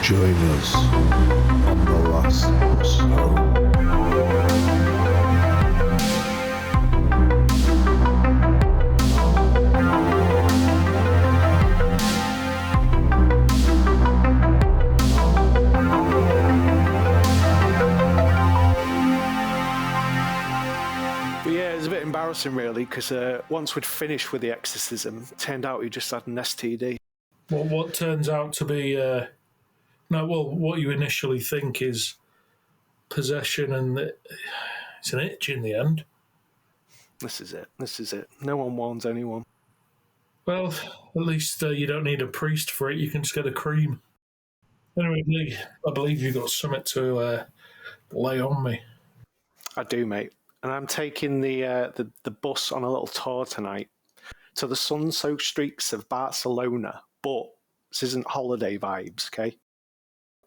Join us on the last bus home. But yeah, it was a bit embarrassing, really, because once we'd finished with the exorcism, it turned out he just had an STD. Well, what turns out to be what you initially think is possession, and it's an itch in the end. This is it. This is it. No one warns anyone. Well, at least you don't need a priest for it. You can just get a cream. Anyway, Lee, I believe you got something to lay on me. I do, mate. And I'm taking the bus on a little tour tonight to the sun-soaked streets of Barcelona. But this isn't holiday vibes, okay?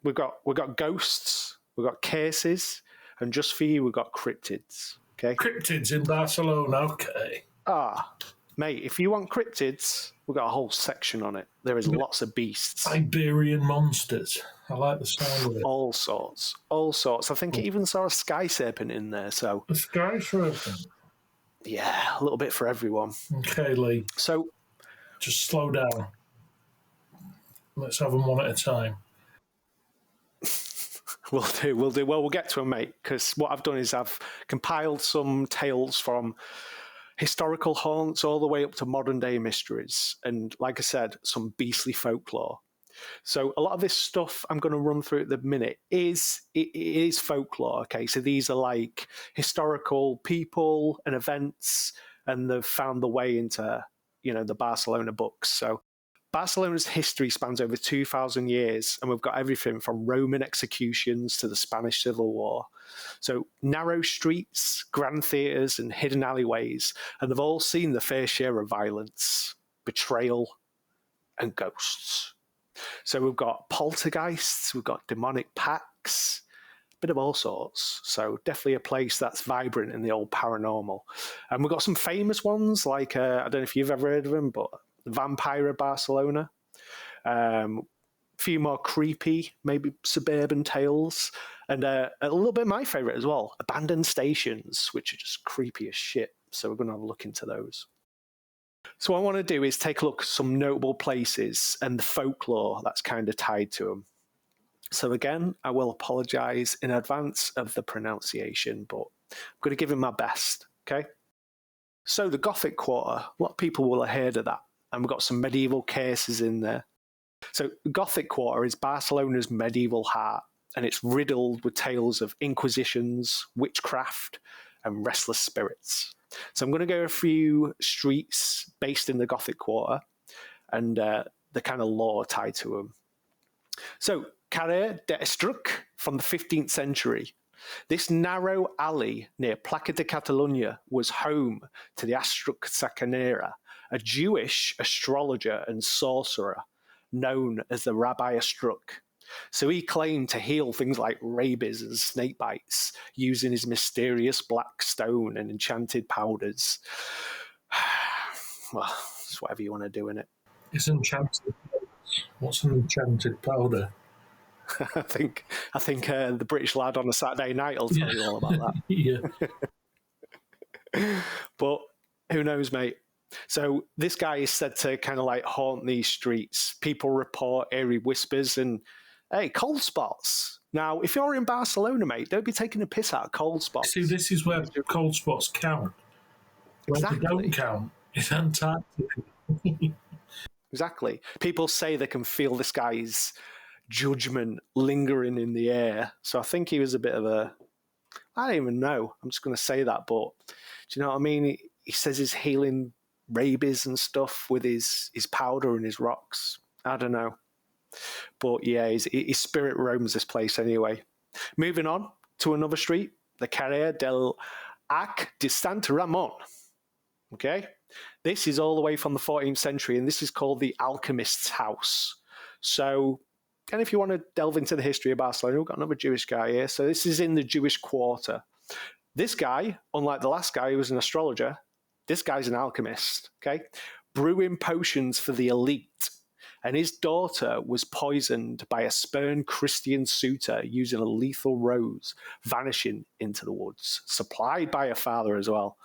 We've got ghosts, we've got cases, and just for you, we've got cryptids, okay? Cryptids in Barcelona, okay. Mate, if you want cryptids, we've got a whole section on it. There is lots of beasts. Iberian monsters. I like the sound of it. All sorts. I think it even saw a sky serpent in there, so... A sky serpent? Yeah, a little bit for everyone. Okay, Lee. So... just slow down. Let's have them one at a time. We'll do. Well, we'll get to them, mate, because what I've done is I've compiled some tales from historical haunts all the way up to modern-day mysteries, and, like I said, some beastly folklore. So a lot of this stuff I'm going to run through at the minute is folklore, okay? So these are like historical people and events, and they've found the way into, the Barcelona books. So Barcelona's history spans over 2,000 years, and we've got everything from Roman executions to the Spanish Civil War. So narrow streets, grand theatres, and hidden alleyways, and they've all seen the fair share of violence, betrayal, and ghosts. So we've got poltergeists, we've got demonic pacts, a bit of all sorts. So definitely a place that's vibrant in the old paranormal. And we've got some famous ones, like, I don't know if you've ever heard of them, but Vampire of Barcelona. A few more creepy, maybe suburban tales. And a little bit of my favourite as well, abandoned stations, which are just creepy as shit. So we're going to have a look into those. So what I want to do is take a look at some notable places and the folklore that's kind of tied to them. So again, I will apologise in advance of the pronunciation, but I'm going to give it my best, okay? So the Gothic Quarter, a lot of people will have heard of that, and we've got some medieval cases in there. So Gothic Quarter is Barcelona's medieval heart, and it's riddled with tales of inquisitions, witchcraft, and restless spirits. So I'm going to go a few streets based in the Gothic Quarter and the kind of lore tied to them. So Carrer de Estruc from the 15th century. This narrow alley near Plaça de Catalunya was home to the Estruc Sacanera, a Jewish astrologer and sorcerer known as the Rabbi Estruc. So he claimed to heal things like rabies and snake bites using his mysterious black stone and enchanted powders. Well, it's whatever you want to do, innit? It's enchanted. What's an enchanted powder? I think the British lad on a Saturday night will tell you all about that. Yeah. But who knows, mate? So this guy is said to kind of like haunt these streets. People report eerie whispers and, hey, cold spots. Now, if you're in Barcelona, mate, don't be taking a piss out of cold spots. See, this is where cold spots count. Where they don't count, it's Antarctica. Exactly. People say they can feel this guy's judgment lingering in the air. So I think he was a bit of a... I don't even know. I'm just going to say that, but do you know what I mean? He says he's healing rabies and stuff with his powder and his rocks. I don't know. But yeah, his spirit roams this place anyway. Moving on to another street, the Carrer del Arc de Sant Ramon. Okay? This is all the way from the 14th century, and this is called the Alchemist's House. So, and if you want to delve into the history of Barcelona, we've got another Jewish guy here. So this is in the Jewish Quarter. This guy, unlike the last guy who was an astrologer, this guy's an alchemist, okay? Brewing potions for the elite. and his daughter was poisoned by a spurned Christian suitor using a lethal rose, vanishing into the woods, supplied by her father as well.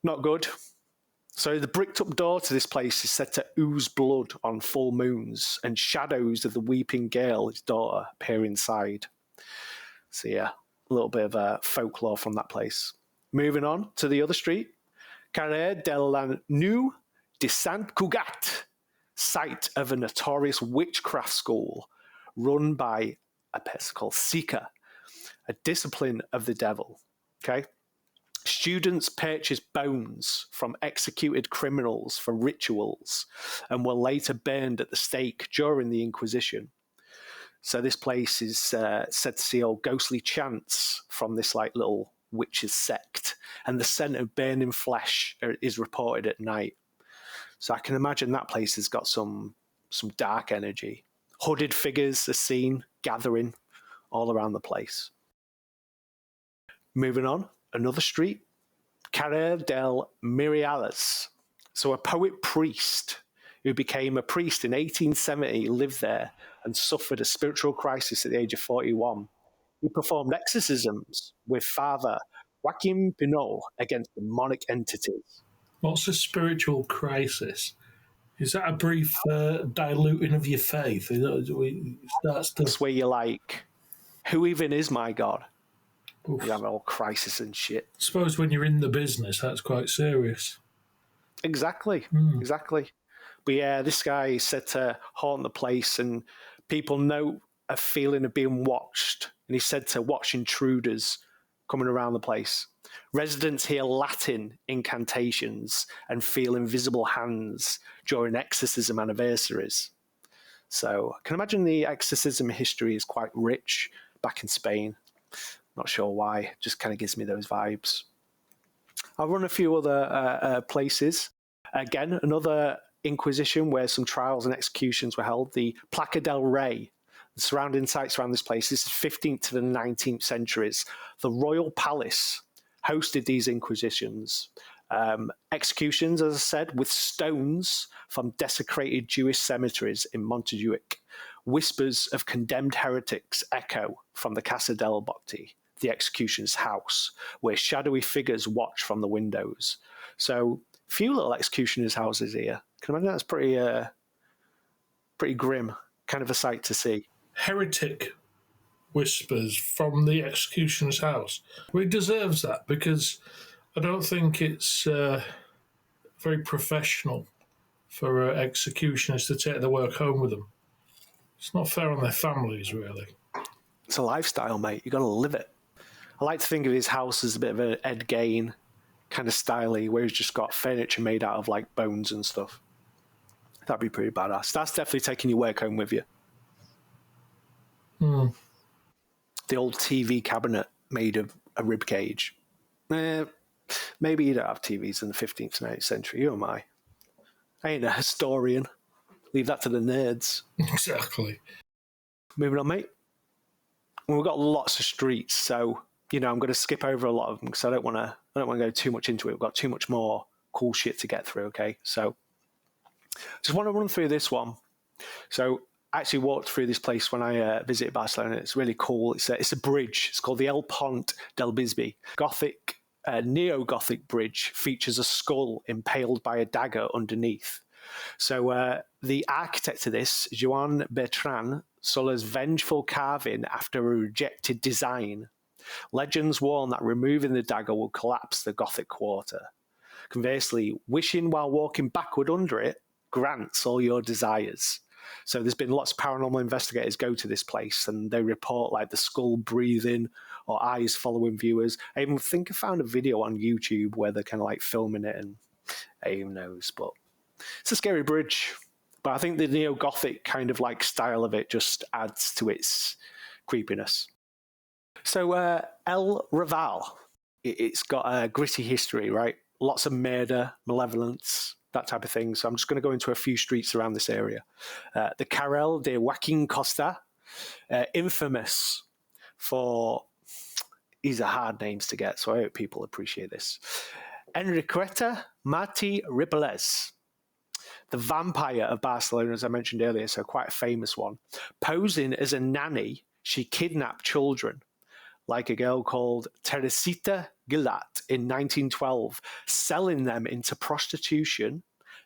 Not good. So the bricked up door to this place is said to ooze blood on full moons, and shadows of the weeping girl, his daughter, appear inside. So yeah, a little bit of folklore from that place. Moving on to the other street, Carrer de la Neu de Sant Cugat, site of a notorious witchcraft school run by a person called Seeker, a discipline of the devil. Okay. Students purchased bones from executed criminals for rituals and were later burned at the stake during the Inquisition. So this place is said to see all ghostly chants from this like little witches sect, and the scent of burning flesh is reported at night. So I can imagine that place has got some dark energy. Hooded figures are seen gathering all around the place. Moving on, another street, Carrer del Miriales. So a poet priest who became a priest in 1870 lived there and suffered a spiritual crisis at the age of 41. He performed exorcisms with Father Joaquin Pinot against demonic entities. What's a spiritual crisis? Is that a brief diluting of your faith? That's where you're like, who even is my God? Oof. You have all crisis and shit. I suppose when you're in the business, that's quite serious. Exactly. But yeah, this guy is said to haunt the place, and people know a feeling of being watched. And he's said to watch intruders coming around the place. Residents hear Latin incantations and feel invisible hands during exorcism anniversaries. So I can imagine the exorcism history is quite rich back in Spain. Not sure why, just kind of gives me those vibes. I'll run a few other places. Again, another Inquisition where some trials and executions were held. The Placa del Rey, the surrounding sites around this place. This is 15th to the 19th centuries. The Royal Palace hosted these Inquisitions. Executions, as I said, with stones from desecrated Jewish cemeteries in Montjuic. Whispers of condemned heretics echo from the Casa del Botti, the executioner's house, where shadowy figures watch from the windows. So, few little executioner's houses here. Can you imagine that's pretty grim, kind of a sight to see. Heretic whispers from the executioner's house. Well, he deserves that, because I don't think it's very professional for executioners to take their work home with them. It's not fair on their families, really. It's a lifestyle, mate. You got to live it. I like to think of his house as a bit of an Ed Gein kind of styly, where he's just got furniture made out of like bones and stuff. That'd be pretty badass. That's definitely taking your work home with you. The old TV cabinet made of a rib cage. Maybe you don't have TVs in the 15th and 18th century. Who am I? I ain't a historian. Leave that to the nerds. Exactly. Moving on, mate. We've got lots of streets, so I'm going to skip over a lot of them because I don't want to go too much into it. We've got too much more cool shit to get through. Okay, so just want to run through this one. So I actually walked through this place when I visited Barcelona. It's really cool. It's a bridge. It's called the El Pont del Bisbe. Gothic, neo-Gothic bridge features a skull impaled by a dagger underneath. So the architect of this, Joan Bertran, saw as vengeful carving after a rejected design. Legends warn that removing the dagger will collapse the Gothic quarter. Conversely, wishing while walking backward under it grants all your desires. So there's been lots of paranormal investigators go to this place, and they report like the skull breathing or eyes following viewers. I even think I found a video on YouTube where they're kind of like filming it, and who knows, but it's a scary bridge. But I think the neo-Gothic kind of like style of it just adds to its creepiness. So El Raval, it's got a gritty history, right? Lots of murder, malevolence, that type of thing. So I'm just going to go into a few streets around this area. The Carril de Joaquin Costa, infamous for, these are hard names to get, so I hope people appreciate this. Enriqueta Martí Ripollès. The vampire of Barcelona, as I mentioned earlier, so quite a famous one. Posing as a nanny, she kidnapped children, like a girl called Teresita Gilat in 1912, selling them into prostitution,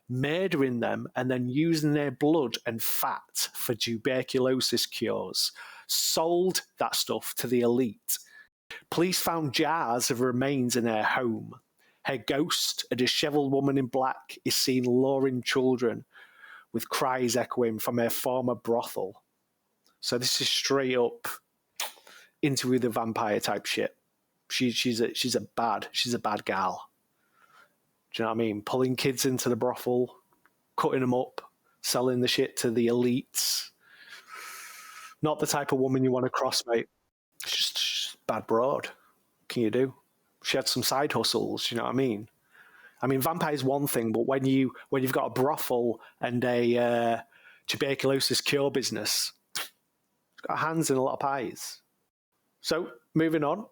murdering them, and then using their blood and fat for tuberculosis cures. Sold that stuff to the elite. Police found jars of remains in her home. Her ghost, a dishevelled woman in black, is seen luring children, with cries echoing from her former brothel. So this is straight up Interview the Vampire type shit. She's a bad gal. Do you know what I mean? Pulling kids into the brothel, cutting them up, selling the shit to the elites. Not the type of woman you want to cross, mate. It's just bad broad. What can you do? She had some side hustles, you know what I mean? I mean, vampire's one thing, but when you've got a brothel and a tuberculosis cure business, it's got hands in a lot of pies. So, moving on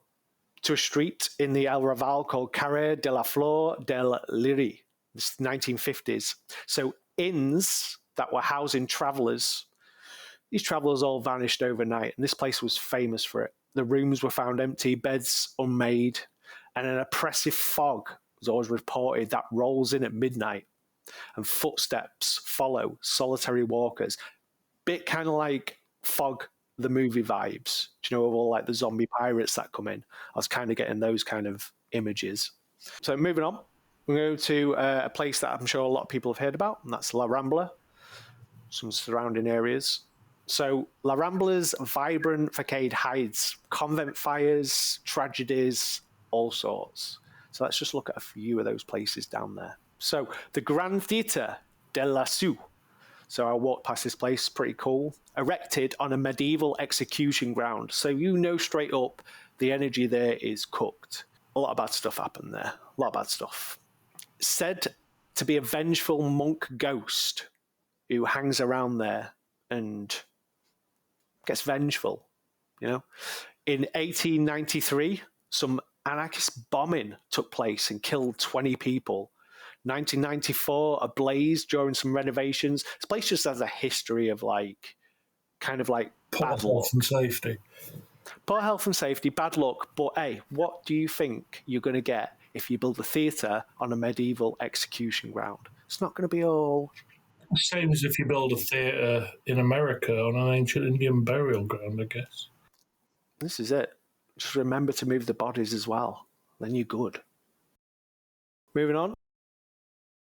to a street in the El Raval called Carrer de la Flor del Lliri. It's the 1950s. So, inns that were housing travellers, these travellers all vanished overnight, and this place was famous for it. The rooms were found empty, beds unmade, and an oppressive fog was always reported that rolls in at midnight, and footsteps follow solitary walkers. Bit kind of like Fog the movie vibes. Do you know, of all like the zombie pirates that come in? I was kind of getting those kind of images. So moving on, we go to a place that I'm sure a lot of people have heard about, and that's La Rambla, some surrounding areas. So La Rambla's vibrant facade hides convent fires, tragedies, all sorts. So let's just look at a few of those places down there. So the Gran Theatre de la Seu. So I walked past this place, pretty cool. Erected on a medieval execution ground. So you know straight up the energy there is cooked. A lot of bad stuff happened there. A lot of bad stuff. Said to be a vengeful monk ghost who hangs around there and gets vengeful, you know. In 1893, some anarchist bombing took place and killed 20 people. 1994, a blaze during some renovations. This place just has a history of like, kind of like Poor bad luck. health and safety. Poor health and safety, bad luck. But hey, what do you think you're going to get if you build a theatre on a medieval execution ground? It's not going to be all... Same as if you build a theatre in America on an ancient Indian burial ground, I guess. This is it. Just remember to move the bodies as well. Then you're good. Moving on.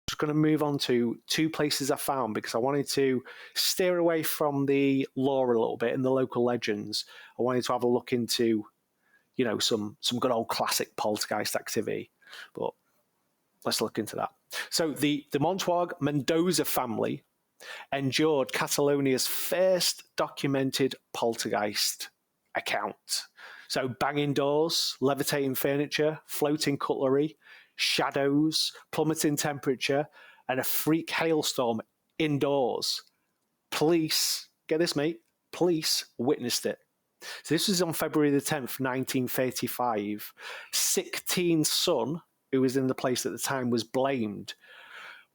Just going to move on to two places I found because I wanted to steer away from the lore a little bit and the local legends. I wanted to have a look into, you know, some good old classic poltergeist activity. But let's look into that. So the Montuag Mendoza family endured Catalonia's first documented poltergeist account. So banging doors, levitating furniture, floating cutlery, shadows, plummeting temperature, and a freak hailstorm indoors. Police, get this, mate, police witnessed it. So this was on February the 10th, 1935. Sick teen son, who was in the place at the time, was blamed,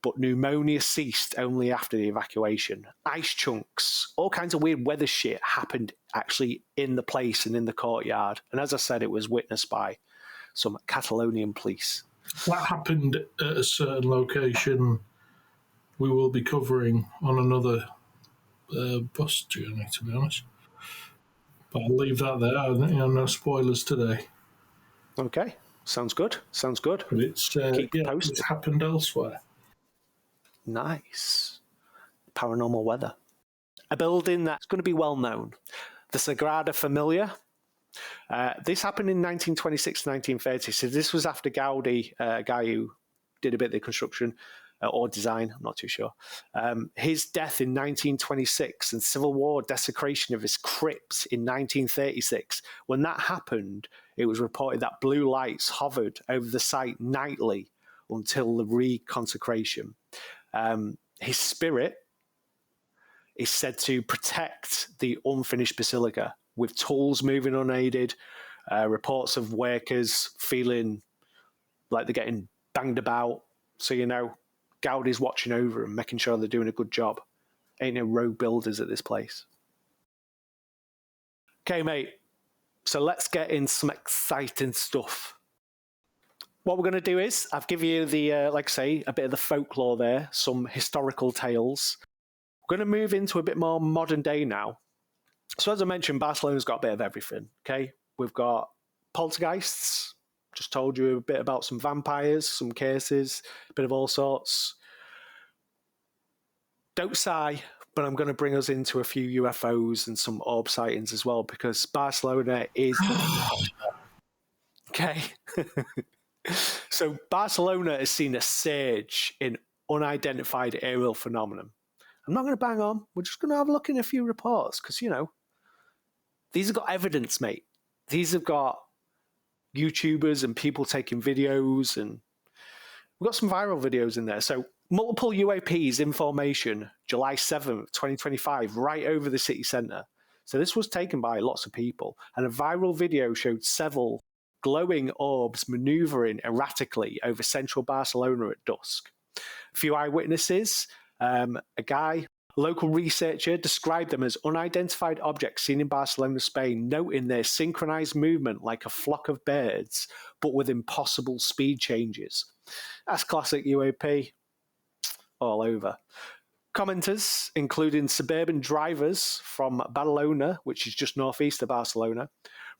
but pneumonia ceased only after the evacuation. Ice chunks, all kinds of weird weather shit happened actually in the place and in the courtyard. And as I said, it was witnessed by some Catalonian police. That happened at a certain location we will be covering on another bus journey, to be honest. But I'll leave that there. No spoilers today. Okay, sounds good. Sounds good. But it's it's happened elsewhere. Nice. Paranormal weather. A building that's going to be well known. The Sagrada Familia. This happened in 1926 to 1930. So this was after Gaudi, a guy who did a bit of the construction or design, I'm not too sure. His death in 1926 and Civil War desecration of his crypt in 1936. When that happened, it was reported that blue lights hovered over the site nightly until the reconsecration. His spirit is said to protect the unfinished basilica with tools moving unaided, reports of workers feeling like they're getting banged about. So, you know, Gaudi's watching over them, making sure they're doing a good job. Ain't no rogue builders at this place. Okay, mate. So let's get in some exciting stuff. What we're going to do is, I've given you the, like I say, a bit of the folklore there, some historical tales. We're going to move into a bit more modern day now. So as I mentioned, Barcelona's got a bit of everything, okay? We've got poltergeists, just told you a bit about some vampires, some cases, a bit of all sorts. Don't sigh, but I'm going to bring us into a few UFOs and some orb sightings as well, because Barcelona is... Okay. So Barcelona has seen a surge in unidentified aerial phenomenon. I'm not going to bang on. We're just going to have a look in a few reports because, you know, these have got evidence, mate. These have got YouTubers and people taking videos, and we've got some viral videos in there. So multiple UAPs in formation, July 7th, 2025, right over the city centre. So this was taken by lots of people, and a viral video showed several glowing orbs manoeuvring erratically over central Barcelona at dusk. A few eyewitnesses, a guy, a local researcher, described them as unidentified objects seen in Barcelona, Spain, noting their synchronized movement like a flock of birds, but with impossible speed changes. That's classic UAP all over. Commenters, including suburban drivers from Badalona, which is just northeast of Barcelona,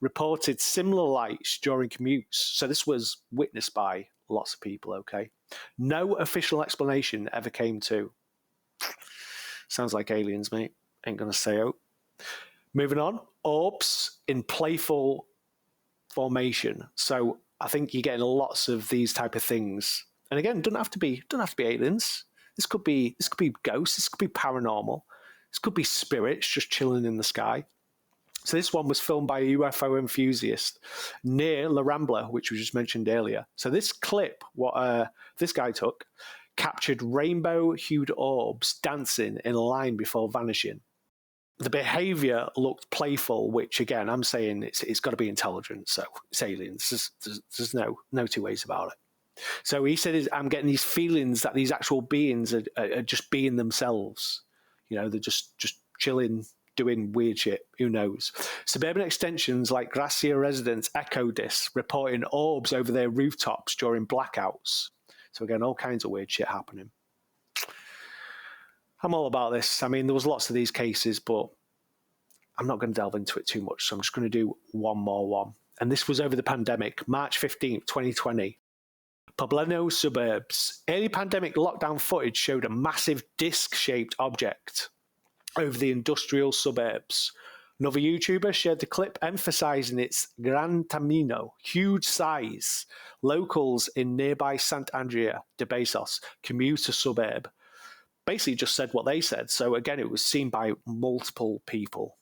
reported similar lights during commutes. So this was witnessed by lots of people, okay? No official explanation ever came to. Sounds like aliens, mate. Ain't gonna say out. Moving on. Orbs in playful formation. So I think you're getting lots of these type of things. And again, don't have to be aliens. This could be ghosts, this could be paranormal. This could be spirits just chilling in the sky. So this one was filmed by a UFO enthusiast near La Rambla, which we just mentioned earlier. So this clip, what this guy took, captured rainbow-hued orbs dancing in a line before vanishing. The behaviour looked playful, which again, I'm saying it's got to be intelligent. So it's aliens. There's no two ways about it. So he said, I'm getting these feelings that these actual beings are just being themselves. You know, they're just chilling, doing weird shit. Who knows? Suburban extensions like Gracia residents echoed this, reporting orbs over their rooftops during blackouts. So again, all kinds of weird shit happening. I'm all about this. I mean, there was lots of these cases, but I'm not going to delve into it too much. So I'm just going to do one more one. And this was over the pandemic, March 15th, 2020. Poblano suburbs. Early pandemic lockdown footage showed a massive disc-shaped object over the industrial suburbs. Another YouTuber shared the clip emphasizing its gran tamaño, huge size. Locals in nearby Sant Andrea de Besós commuter suburb basically just said what they said. So again, it was seen by multiple people.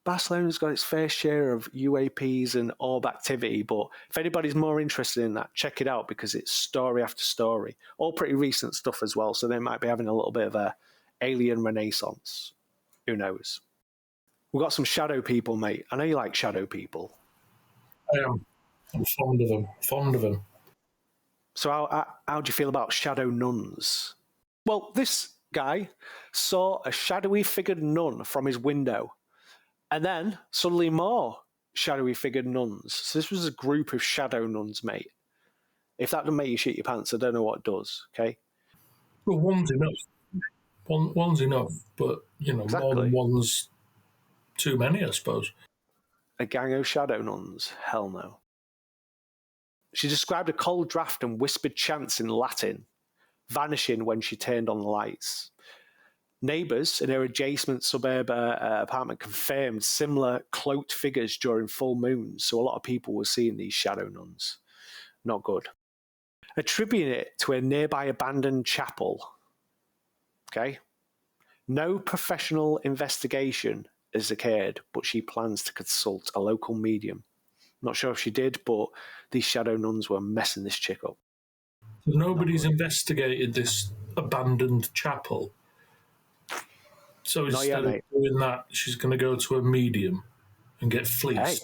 Barcelona's got its fair share of UAPs and orb activity, but if anybody's more interested in that, check it out because it's story after story. All pretty recent stuff as well, so they might be having a little bit of a alien renaissance. Who knows? We've got some shadow people, mate. I know you like shadow people. I am. I'm fond of them. So how do you feel about shadow nuns? Well, this guy saw a shadowy figured nun from his window. And then suddenly more shadowy figured nuns. So this was a group of shadow nuns, mate. If that doesn't make you shit your pants, I don't know what does, okay? Well, one's enough. One's enough, but, you know, Exactly. more than one's too many, I suppose. A gang of shadow nuns? Hell no. She described a cold draft and whispered chants in Latin, vanishing when she turned on the lights. Neighbours in her adjacent suburb apartment confirmed similar cloaked figures during full moons, so a lot of people were seeing these shadow nuns. Not good. Attributing it to a nearby abandoned chapel. Okay? No professional investigation has occurred, but she plans to consult a local medium. Not sure if she did, but these shadow nuns were messing this chick up. So nobody's investigated this abandoned chapel. So instead of doing that, she's going to go to a medium and get fleeced. Hey,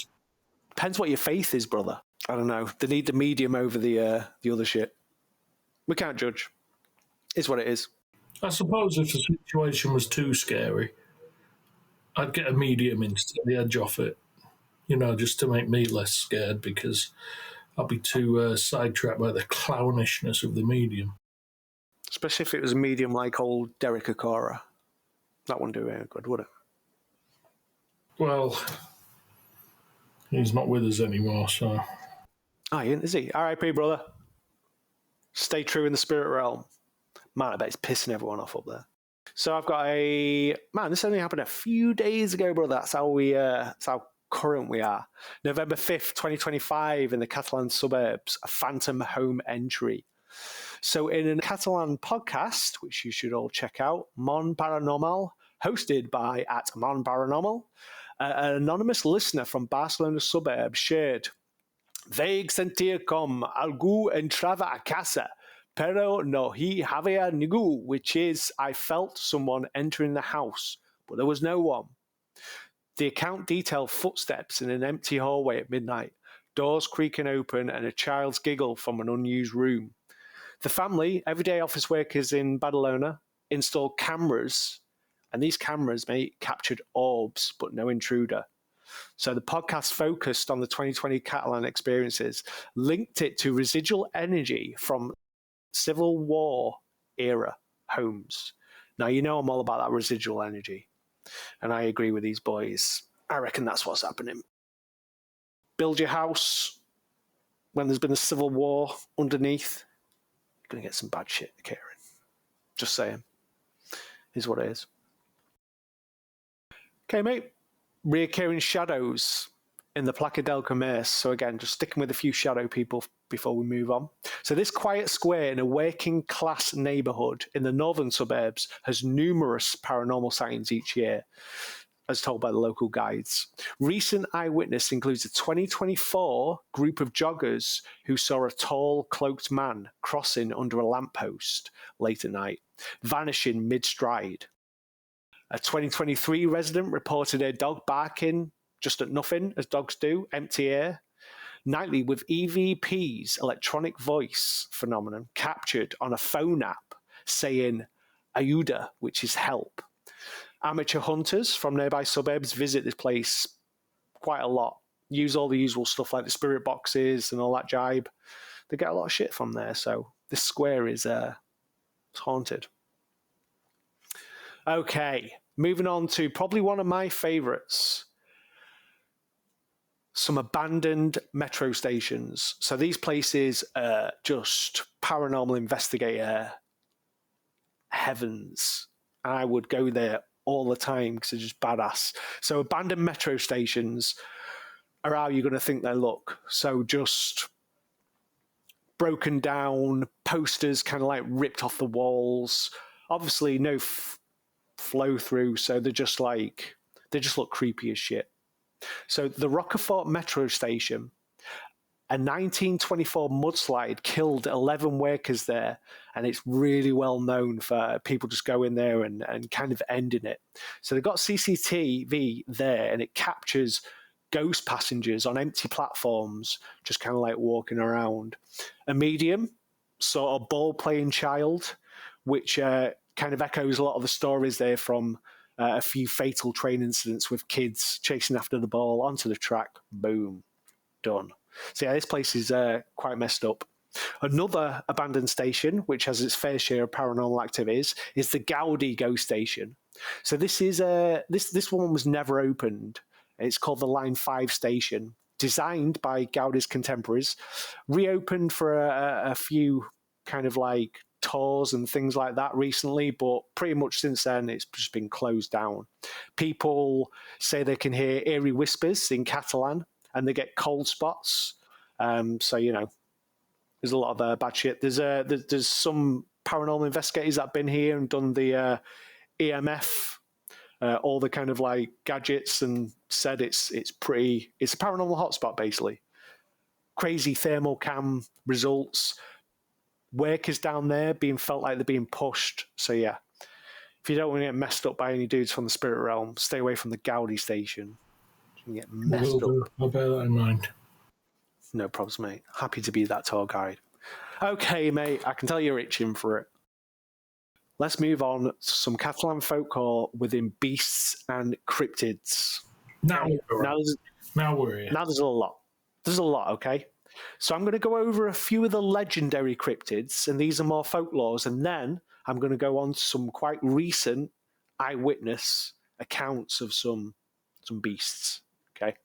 depends what your faith is, brother. I don't know. They need the medium over the other shit. We can't judge. It's what it is. I suppose if the situation was too scary, I'd get a medium in to take the edge off it, just to make me less scared, because I'll be too sidetracked by the clownishness of the medium. Especially if it was a medium like old Derek Okora. That wouldn't do any good, would it? Well, he's not with us anymore, so... Oh, he isn't, is he? R.I.P., brother. Stay true in the spirit realm. Man, I bet he's pissing everyone off up there. So I've got this only happened a few days ago, brother. That's how current we are. November 5th, 2025, in the Catalan suburbs, a phantom home entry. So in a Catalan podcast, which you should all check out, Mon Paranormal, hosted by @Mon Paranormal, an anonymous listener from Barcelona suburbs shared, "Vaig sentir com algú entrava a casa, pero no hi havia ningú," which is, I felt someone entering the house, but there was no one. The account detailed footsteps in an empty hallway at midnight, doors creaking open, and a child's giggle from an unused room. The family, everyday office workers in Badalona, installed cameras, and these cameras, mate, captured orbs, but no intruder. So the podcast focused on the 2020 Catalan experiences, linked it to residual energy from Civil War era homes. Now, I'm all about that residual energy, and I agree with these boys. I reckon that's what's happening. Build your house when there's been a civil war underneath. You're going to get some bad shit occurring. Just saying. Is what it is. Okay, mate. Reoccurring shadows in the Placa del Comerç. So again, just sticking with a few shadow people before we move on. So this quiet square in a working class neighbourhood in the northern suburbs has numerous paranormal sightings each year, as told by the local guides. Recent eyewitness includes a 2024 group of joggers who saw a tall, cloaked man crossing under a lamppost late at night, vanishing mid-stride. A 2023 resident reported a dog barking just at nothing, as dogs do, empty air, nightly with EVP's electronic voice phenomenon captured on a phone app saying ayuda, which is help. Amateur hunters from nearby suburbs visit this place quite a lot, use all the usual stuff like the spirit boxes and all that jibe. They get a lot of shit from there, so this square is it's haunted. Okay, moving on to probably one of my favourites. Some abandoned metro stations. So these places are just paranormal investigator heavens. I would go there all the time because they're just badass. So abandoned metro stations are how you're going to think they look. So just broken down, posters kind of like ripped off the walls. Obviously no flow through, so they just look creepy as shit. So the Rocafort metro station, a 1924 mudslide killed 11 workers there, and it's really well known for people just going there and kind of ending it. So they've got CCTV there, and it captures ghost passengers on empty platforms, just kind of like walking around. A medium, sort of ball-playing child, which kind of echoes a lot of the stories there from a few fatal train incidents with kids chasing after the ball onto the track. Boom. Done. So yeah, this place is quite messed up. Another abandoned station, which has its fair share of paranormal activities, is the Gaudi Ghost Station. So this is this one was never opened. It's called the Line 5 station, designed by Gaudi's contemporaries, reopened for a few kind of like tours and things like that recently, but pretty much since then it's just been closed down. People say they can hear eerie whispers in Catalan, and they get cold spots. So there's a lot of bad shit. There's some paranormal investigators that have been here and done the EMF, all the kind of like gadgets, and said it's a paranormal hotspot basically. Crazy thermal cam results. Workers down there being felt like they're being pushed. So yeah, if you don't want to get messed up by any dudes from the spirit realm, stay away from the Gaudi station. You can get messed up. I'll bear that in mind. No problems, mate. Happy to be that tour guide. Okay, mate, I can tell you're itching for it. Let's move on to some Catalan folklore within beasts and cryptids. Now, Okay? now we're here. Now there's a lot. There's a lot, okay? So I'm going to go over a few of the legendary cryptids, and these are more folklores, and then I'm going to go on to some quite recent eyewitness accounts of some beasts, okay?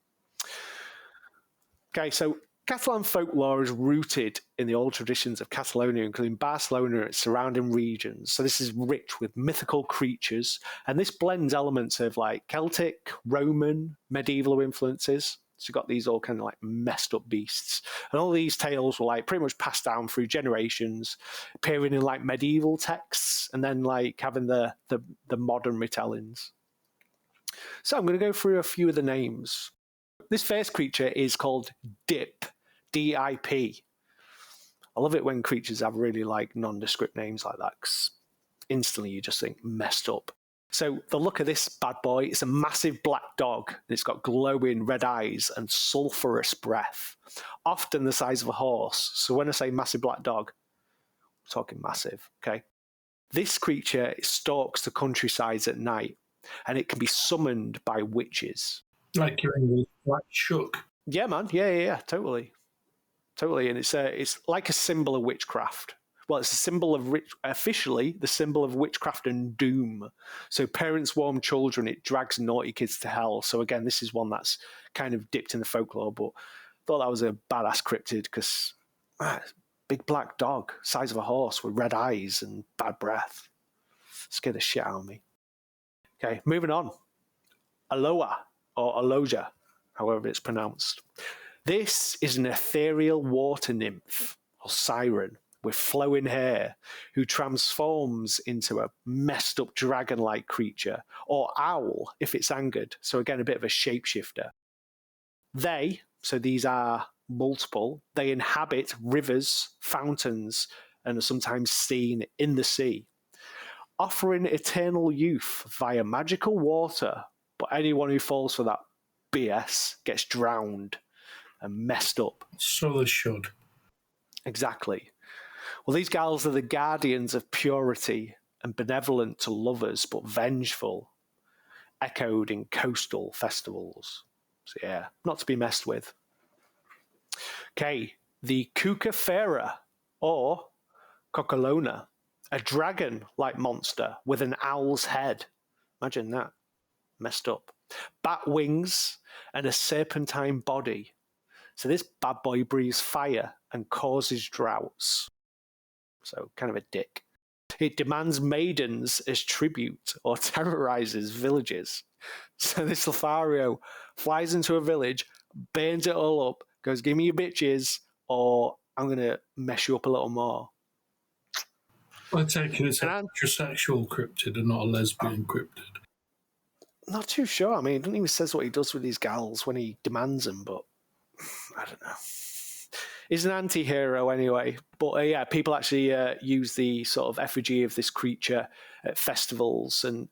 Okay, so Catalan folklore is rooted in the old traditions of Catalonia, including Barcelona and its surrounding regions. So this is rich with mythical creatures, and this blends elements of like Celtic, Roman, medieval influences. So you've got these all kind of like messed up beasts. And all these tales were like pretty much passed down through generations, appearing in like medieval texts, and then like having the modern retellings. So I'm going to go through a few of the names. This first creature is called Dip, D-I-P. I love it when creatures have really like nondescript names like that, because instantly you just think messed up. So the look of this bad boy, it's a massive black dog. It's got glowing red eyes and sulphurous breath, often the size of a horse. So when I say massive black dog, I'm talking massive, okay? This creature stalks the countrysides at night, and it can be summoned by witches. Like you're in the black shook. Yeah, man. Yeah, totally. And it's like a symbol of witchcraft. Well, it's a symbol of officially the symbol of witchcraft and doom. So parents warn children, it drags naughty kids to hell. So again, this is one that's kind of dipped in the folklore, but I thought that was a badass cryptid because big black dog, size of a horse with red eyes and bad breath. Scared the shit out of me. Okay, moving on. Aloha, or Aloja, however it's pronounced. This is an ethereal water nymph, or siren, with flowing hair, who transforms into a messed up dragon-like creature, or owl if it's angered. So again, a bit of a shapeshifter. So these are multiple, they inhabit rivers, fountains, and are sometimes seen in the sea, offering eternal youth via magical water, but anyone who falls for that BS gets drowned and messed up. So they should. Exactly. Well, these gals are the guardians of purity and benevolent to lovers, but vengeful, echoed in coastal festivals. So yeah, not to be messed with. Okay, the Cucafera, or Coccolona, a dragon-like monster with an owl's head. Imagine that. Messed up. Bat wings and a serpentine body. So this bad boy breathes fire and causes droughts. So kind of a dick. It demands maidens as tribute or terrorizes villages. So this Lothario flies into a village, burns it all up, goes, give me your bitches, or I'm going to mess you up a little more. I take it it's a heterosexual cryptid and not a lesbian cryptid. Not too sure. I mean, he doesn't even says what he does with these gals when he demands them, but I don't know. He's an anti-hero anyway. But yeah, people actually use the sort of effigy of this creature at festivals, and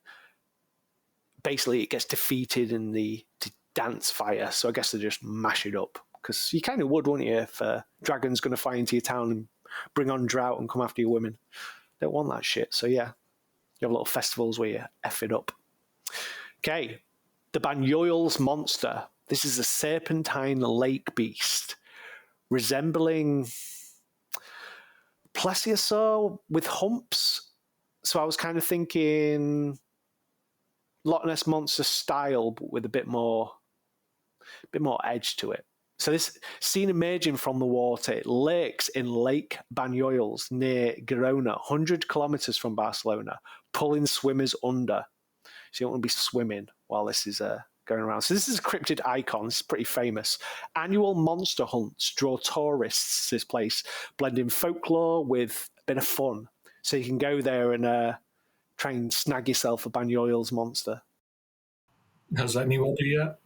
basically it gets defeated in the dance fire. So I guess they just mash it up. Because you kind of would, wouldn't you, if a dragon's going to fly into your town and bring on drought and come after your women. Don't want that shit. So yeah, you have little festivals where you F it up. Okay, the Banyoils monster. This is a serpentine lake beast, resembling plesiosaur with humps. So I was kind of thinking Loch Ness Monster style, but with a bit more edge to it. So this seen emerging from the water, it lurks in Lake Banyoils near Girona, 100 kilometers from Barcelona, pulling swimmers under. So you don't want to be swimming while this is going around. So this is a cryptid icon. It's pretty famous. Annual monster hunts draw tourists to this place, blending folklore with a bit of fun. So you can go there and try and snag yourself a Banyoils monster. Has anybody yet?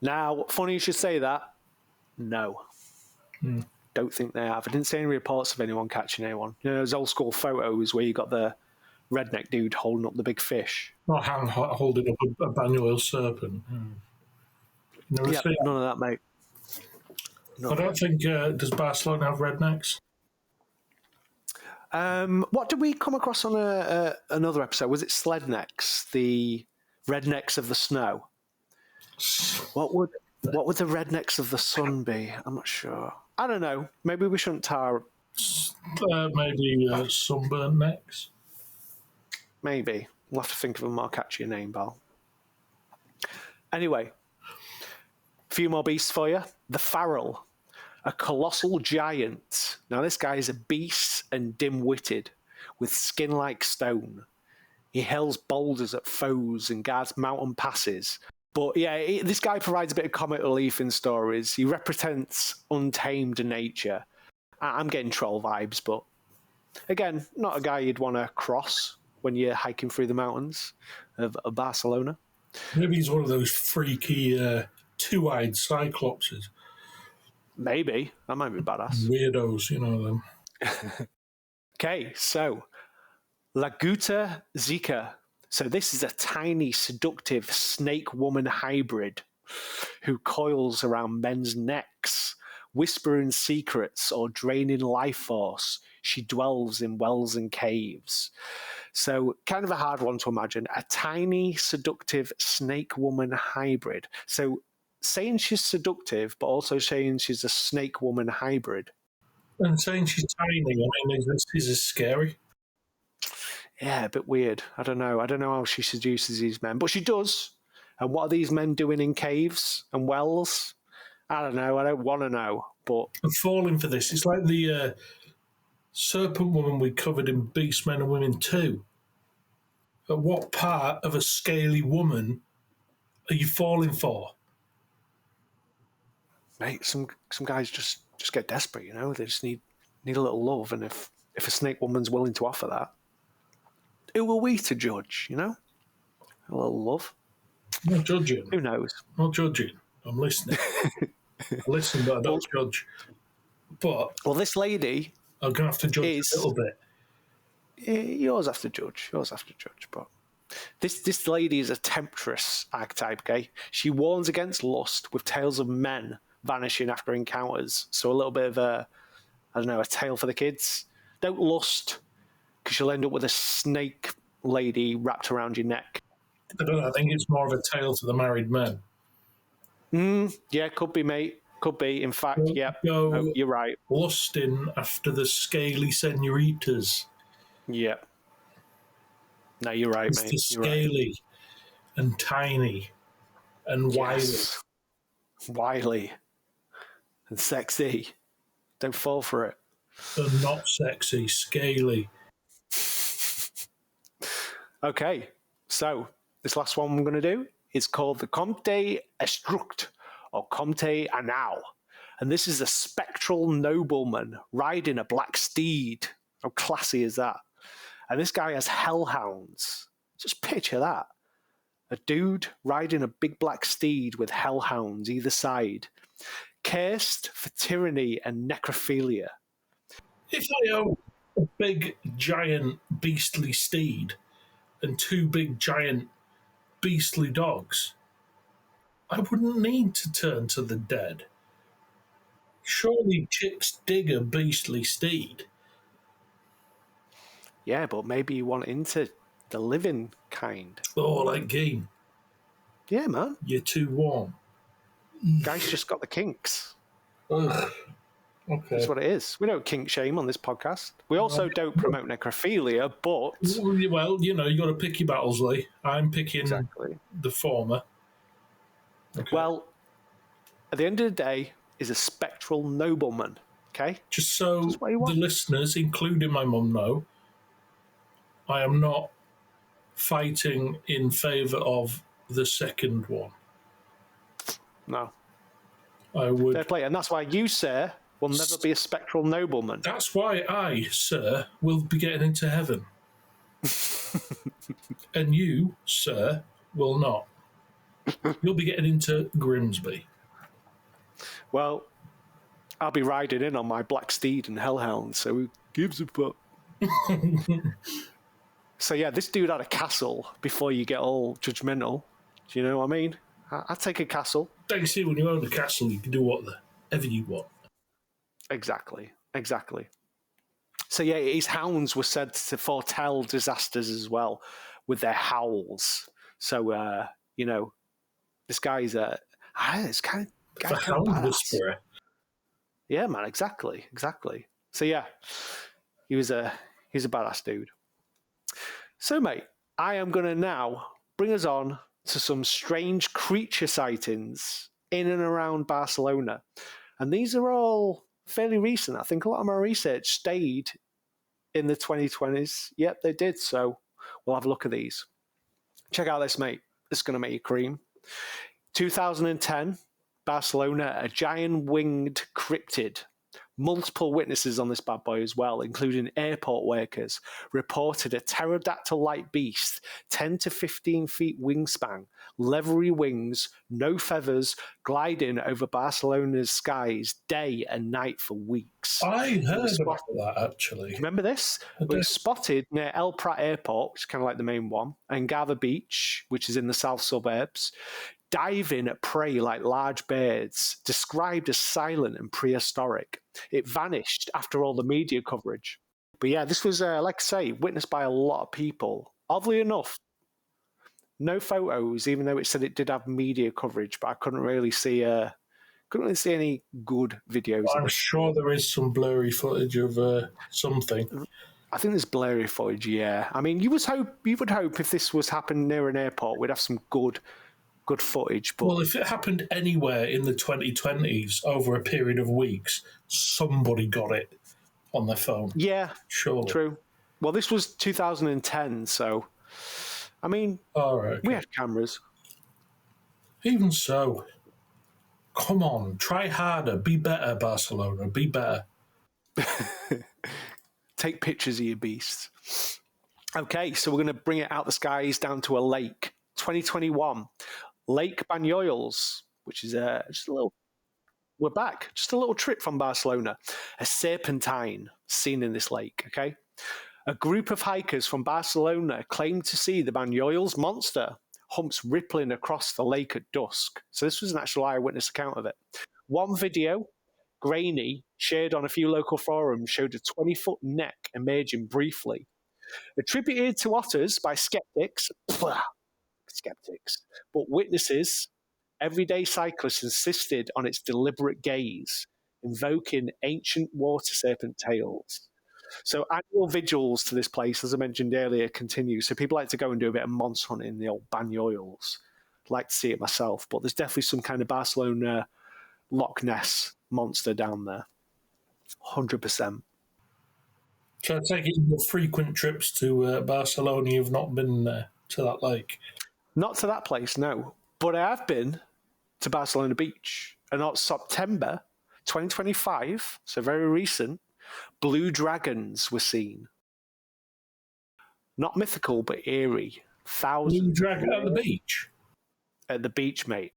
Now, funny you should say that. No. Don't think they have. I didn't see any reports of anyone catching anyone. You know, those old school photos where you got the redneck dude holding up the big fish. Not holding up a Banyoil serpent. Yeah, none of that, mate. I don't think does Barcelona have rednecks? What did we come across on another episode? Was it Slednecks, the rednecks of the snow? What would the rednecks of the sun be? I'm not sure. I don't know. Maybe we shouldn't tar. Maybe sunburnt necks. Maybe we'll have to think of a more catchy name, Bal. Anyway, a few more beasts for you. The Farrell, a colossal giant. Now this guy is a beast and dim-witted, with skin like stone. He hurls boulders at foes and guards mountain passes. But yeah, this guy provides a bit of comic relief in stories. He represents untamed nature. I'm getting troll vibes, but again, not a guy you'd want to cross when you're hiking through the mountains of Barcelona. Maybe he's one of those freaky two-eyed cyclopses. Maybe. That might be badass. Weirdos, you know them. Okay, so Laguta Zika. So this is a tiny, seductive snake-woman hybrid who coils around men's necks, whispering secrets or draining life force. She dwells in wells and caves. So kind of a hard one to imagine. A tiny, seductive snake-woman hybrid. So saying she's seductive, but also saying she's a snake-woman hybrid. And saying she's tiny, I mean, is this scary? Yeah, a bit weird. I don't know. I don't know how she seduces these men, but she does. And what are these men doing in caves and wells? I don't know. I don't want to know. But I'm falling for this. It's like the serpent woman we covered in Beast Men and Women 2. At what part of a scaly woman are you falling for? mate, some guys just get desperate. You know, they just need a little love. And if a snake woman's willing to offer that, who are we to judge? You know, a little love. I'm not judging. Who knows? I'm not judging. I'm listening. I listen, but I don't judge. But this lady, I'm going to have to judge a little bit. You always have to judge. But this lady is a temptress archetype, okay? She warns against lust with tales of men vanishing after encounters. So a little bit of a tale for the kids. Don't lust, because you'll end up with a snake lady wrapped around your neck. I don't know. I think it's more of a tale to the married men. Yeah, could be, mate. Could be. In fact, yeah, you're right. Lusting after the scaly senoritas. Yeah. No, you're right, It's mate. the scaly and tiny and wily. Yes. Wily and sexy. Don't fall for it. And not sexy, scaly. Okay, so this last one I'm going to do is called the Comte Estruct, or Comte Anau. And this is a spectral nobleman riding a black steed. How classy is that? And this guy has hellhounds. Just picture that. A dude riding a big black steed with hellhounds either side. Cursed for tyranny and necrophilia. If I own a big, giant, beastly steed and two big, giant, beastly dogs, I wouldn't need to turn to the dead. Surely chicks dig a beastly steed. Yeah, but maybe you want into the living kind. Oh, like Geen. Yeah, man. You're too warm. Guy's just got the kinks. Ugh. Okay. That's what it is. We don't kink shame on this podcast. We also don't promote necrophilia, but... Well, you know, you got to pick your battles, Lee. I'm picking the former. Okay. Well, at the end of the day, is a spectral nobleman, okay? Just so the listeners, including my mum, know, I am not fighting in favour of the second one. No. I would... Fair play. And that's why you, sir, will never be a spectral nobleman. That's why I, sir, will be getting into heaven. And you, sir, will not. You'll be getting into Grimsby. Well, I'll be riding in on my black steed and hellhound, so who gives a fuck? So yeah, this dude had a castle before you get all judgmental. Do you know what I mean? I'd take a castle. Don't you see, when you own a castle, you can do what there? whatever you want. Exactly. So yeah, his hounds were said to foretell disasters as well with their howls. So this guy's it's kind The of Hound badass. Whisperer. Yeah, man, exactly. So yeah, he's a badass dude. So mate, I am gonna now bring us on to some strange creature sightings in and around Barcelona, and these are all fairly recent. I think a lot of my research stayed in the 2020s. Yep, they did. So we'll have a look at these. Check out this, mate. This is going to make you cream. 2010, Barcelona, a giant winged cryptid. Multiple witnesses on this bad boy as well, including airport workers, reported a pterodactyl-like beast, 10 to 15 feet wingspan, leathery wings, no feathers, gliding over Barcelona's skies day and night for weeks. I heard about that, actually. Remember this? It was spotted near El Prat Airport, which is kind of like the main one, and Gava Beach, which is in the south suburbs, diving at prey like large birds, described as silent and prehistoric. It vanished after all the media coverage. But yeah, this was, like I say, witnessed by a lot of people. Oddly enough, no photos, even though it said it did have media coverage, but I couldn't really see any good videos. I'm sure there is some blurry footage of something. I think there's blurry footage, yeah. I mean, you would hope if this was happening near an airport, we'd have some good footage. But well, if it happened anywhere in the 2020s over a period of weeks, somebody got it on their phone. Yeah, sure, true. Well, this was 2010, so I mean, we had cameras. Even so, come on, try harder, be better, Barcelona, be better. Take pictures of your beasts. Okay, so we're going to bring it out the skies down to a lake. 2021, Lake Banyoles, which is just a little. We're back. Just a little trip from Barcelona. A serpentine seen in this lake. Okay, a group of hikers from Barcelona claimed to see the Banyoles monster, humps rippling across the lake at dusk. So this was an actual eyewitness account of it. One video, grainy, shared on a few local forums, showed a 20-foot neck emerging briefly. Attributed to otters by skeptics, but witnesses, everyday cyclists insisted on its deliberate gaze, invoking ancient water serpent tales. So annual vigils to this place, as I mentioned earlier, continue. So people like to go and do a bit of monster hunting in the old Banyoles. I'd like to see it myself, but there's definitely some kind of Barcelona Loch Ness monster down there. 100%. So I take it in your frequent trips to Barcelona, you've not been to that lake? Not to that place, no. But I have been to Barcelona Beach. And on September 2025, so very recent, blue dragons were seen. Not mythical, but eerie. Thousands. Blue dragon at the beach? At the beach, mate.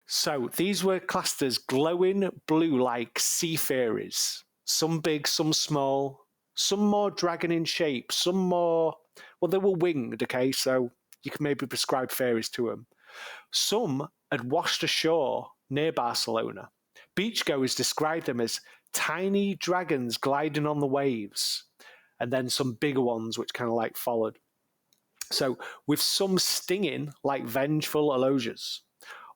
So these were classed as glowing blue like seafarers. Some big, some small, some more dragon in shape, some more, well, they were winged, okay, so you can maybe prescribe fairies to them. Some had washed ashore near Barcelona. Beachgoers described them as tiny dragons gliding on the waves, and then some bigger ones which kind of like followed. So with some stinging like vengeful alosias.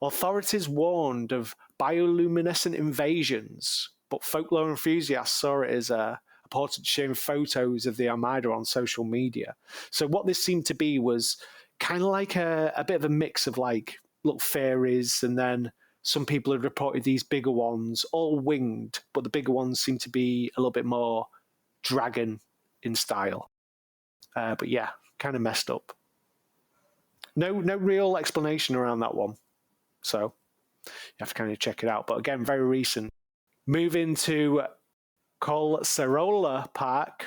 Authorities warned of bioluminescent invasions, but folklore enthusiasts saw it as a reported sharing photos of the Armada on social media. So what this seemed to be was kind of like a bit of a mix of like little fairies, and then some people had reported these bigger ones, all winged, but the bigger ones seem to be a little bit more dragon in style. But yeah, kind of messed up. No real explanation around that one. So you have to kind of check it out. But again, very recent. Moving to Collserola Park,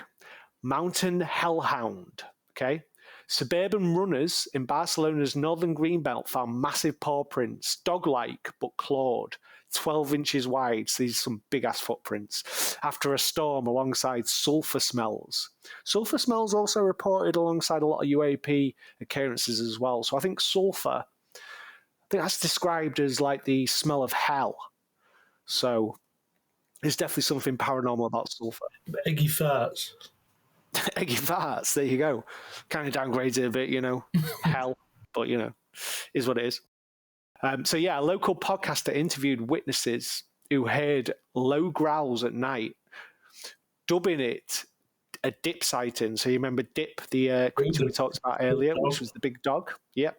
Mountain Hellhound. Okay. Suburban runners in Barcelona's northern greenbelt found massive paw prints, dog-like but clawed, 12 inches wide. So these are some big-ass footprints. After a storm alongside sulfur smells. Sulfur smells also reported alongside a lot of UAP occurrences as well. So I think sulfur, I think that's described as like the smell of hell. So there's definitely something paranormal about sulfur. Eggy farts. Eggy farts, there you go. Kind of downgrades it a bit, hell, but is what it is. So a local podcaster interviewed witnesses who heard low growls at night, dubbing it a Dip sighting. So you remember Dip, the creature we talked about earlier, which was the big dog? Yep.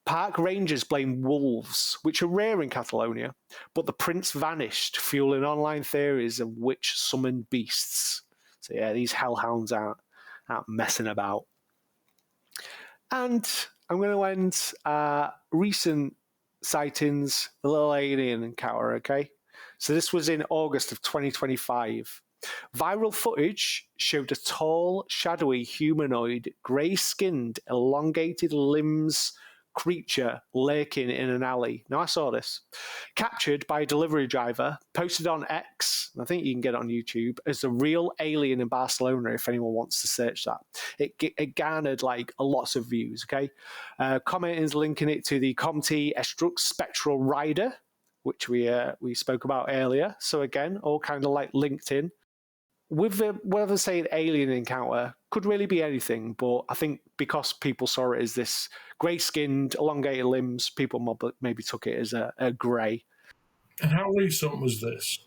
Park rangers blame wolves, which are rare in Catalonia, but the prints vanished, fueling online theories of witch summoned beasts. So these hellhounds aren't messing about. And I'm going to end recent sightings, a little alien encounter, okay? So this was in August of 2025. Viral footage showed a tall, shadowy humanoid, grey-skinned, elongated limbs creature lurking in an alley. Now, I saw this. Captured by a delivery driver, posted on X, I think you can get it on YouTube, as the real alien in Barcelona, if anyone wants to search that. It garnered lots of views, okay? Commenters linking it to the Comte Estrux Spectral Rider, which we spoke about earlier. So again, all kind of linked in. With whether say an alien encounter could really be anything, but I think because people saw it as this grey-skinned, elongated limbs, people maybe took it as a grey. And how recent was this?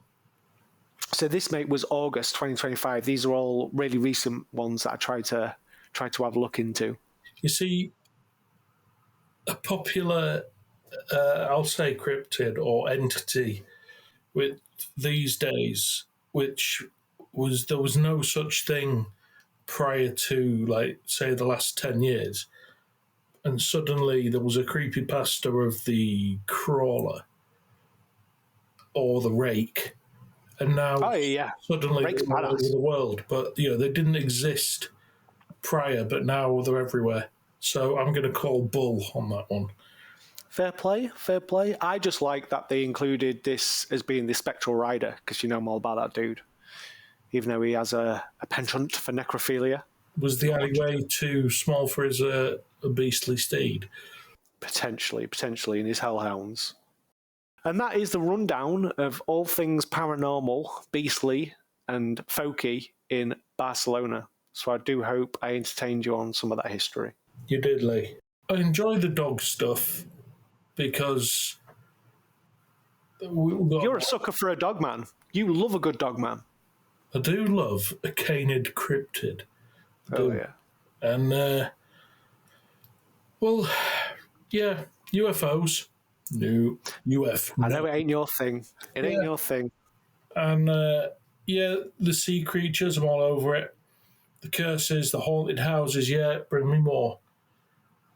So this, mate, was August 2025. These are all really recent ones that I tried to have a look into. You see, a popular, I'll say cryptid or entity with these days, which there was no such thing prior to, say, the last 10 years. And suddenly there was a creepypasta of the crawler or the rake. And now suddenly Rake's they're all over badass. the world. But, they didn't exist prior, but now they're everywhere. So I'm going to call bull on that one. Fair play, fair play. I just like that they included this as being the Spectral Rider, because I'm all about that dude. Even though he has a penchant for necrophilia. Was the alleyway too small for his a beastly steed? Potentially in his hellhounds. And that is the rundown of all things paranormal, beastly, and folky in Barcelona. So I do hope I entertained you on some of that history. You did, Lee. I enjoy the dog stuff because you're a sucker for a dog man. You love a good dog man. I do love a canid cryptid. Oh, yeah. And, UFOs. No, UFO. I know it ain't your thing. It ain't your thing. And, the sea creatures, I'm all over it. The curses, the haunted houses, bring me more.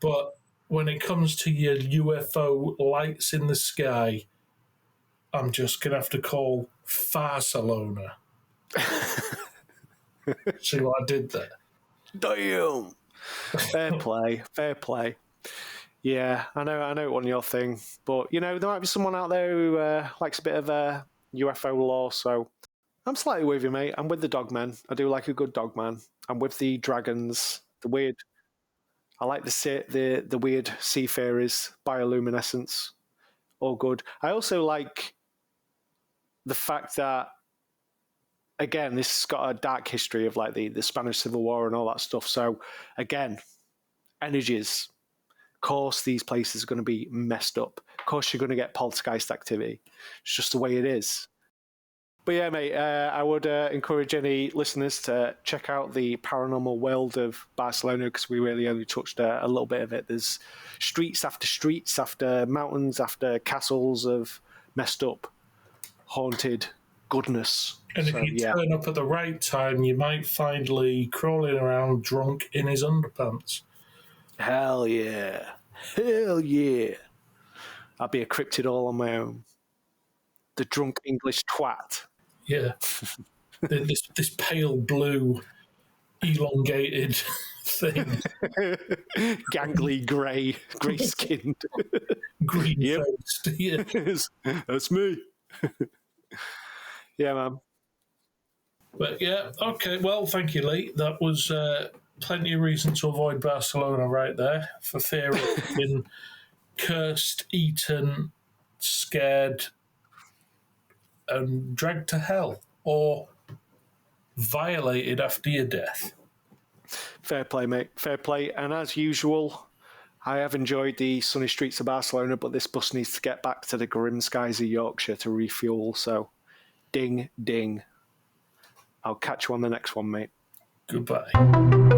But when it comes to your UFO lights in the sky, I'm just going to have to call Barcelona. See what I did there? Damn. Fair play. Yeah, I know it wasn't your thing, but there might be someone out there who likes a bit of UFO lore. So I'm slightly with you, mate. I'm with the dogmen. I do like a good dogman. I'm with the dragons, the weird. I like the weird seafarers, bioluminescence, all good. I also like the fact that, again, this has got a dark history of the Spanish Civil War and all that stuff. So again, energies. Of course, these places are going to be messed up. Of course, you're going to get poltergeist activity. It's just the way it is. But yeah, mate, I would encourage any listeners to check out the paranormal world of Barcelona, because we really only touched a little bit of it. There's streets after mountains, after castles of messed up, haunted goodness. And if you turn up at the right time, you might find Lee crawling around drunk in his underpants. Hell yeah. Hell yeah. I'll be a cryptid all on my own. The drunk English twat. Yeah. this pale blue, elongated thing. Gangly grey-skinned. Green-faced. Yeah. That's me. Yeah, man. But yeah, okay. Well, thank you, Lee. That was plenty of reason to avoid Barcelona right there, for fear of being cursed, eaten, scared, and dragged to hell or violated after your death. Fair play, mate. Fair play. And as usual, I have enjoyed the sunny streets of Barcelona, but this bus needs to get back to the grim skies of Yorkshire to refuel. So, ding, ding. I'll catch you on the next one, mate. Goodbye.